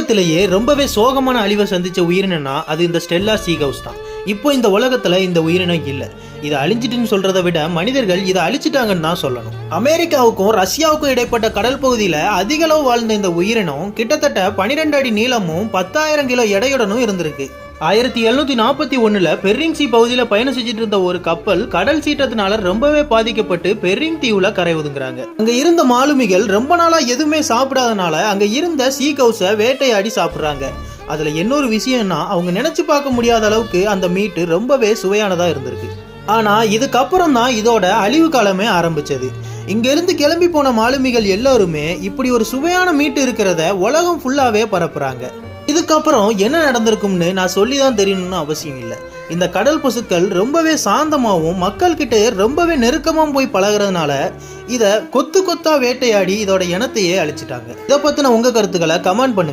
உலகத்திலேயே ரொம்பவே சோகமான அழிவை சந்திச்ச உயிரினம்னா அது இந்த ஸ்டெல்லா சீகவுஸ் தான். இப்போ இந்த உலகத்துல இந்த உயிரினம் இல்ல. இதை அழிஞ்சிட்டுன்னு சொல்றதை விட மனிதர்கள் இதை அழிச்சிட்டாங்கன்னு தான் சொல்லணும். அமெரிக்காவுக்கும் ரஷ்யாவுக்கும் இடைப்பட்ட கடல் பகுதியில அதிக அளவு வாழ்ந்த இந்த உயிரினம் கிட்டத்தட்ட 12 அடி நீளமும் 10,000 கிலோ எடையுடனும் இருந்திருக்கு. 1741 பெர்ரிங் சி பகுதியில் பயணம் செஞ்சுட்டு இருந்த ஒரு கப்பல் கடல் சீற்றத்தினால ரொம்பவே பாதிக்கப்பட்டு பெர்ரிங் தீவுல கரை ஒதுங்குறாங்க. அங்க இருந்த மாலுமிகள் ரொம்ப நாளா எதுவுமே சாப்பிடாதனால அங்க இருந்த சீ கவுஸை வேட்டையாடி சாப்பிடுறாங்க. அதுல இன்னொரு விஷயம்னா அவங்க நினைச்சு பார்க்க முடியாத அளவுக்கு அந்த மீட்டு ரொம்பவே சுவையானதா இருந்திருக்கு. ஆனா இதுக்கப்புறம் தான் இதோட அழிவு காலமே ஆரம்பிச்சது. இங்க இருந்து கிளம்பி போன மாலுமிகள் எல்லாருமே இப்படி ஒரு சுவையான மீட்டு இருக்கிறத உலகம் ஃபுல்லாவே பரப்புறாங்க. இதுக்கப்புறம் என்ன நடந்திருக்கும்னு நான் சொல்லிதான் தெரியணும்னு அவசியம் இல்லை. இந்த கடல் பசுக்கள் ரொம்பவே சாந்தமாகவும் மக்கள் கிட்ட ரொம்பவே நெருக்கமாகவும் போய் பழகிறதுனால இதை கொத்து கொத்தா வேட்டையாடி இதோட இனத்தையே அழிச்சிட்டாங்க. இதை பத்தின உங்க கருத்துக்களை கமெண்ட் பண்ணுங்க.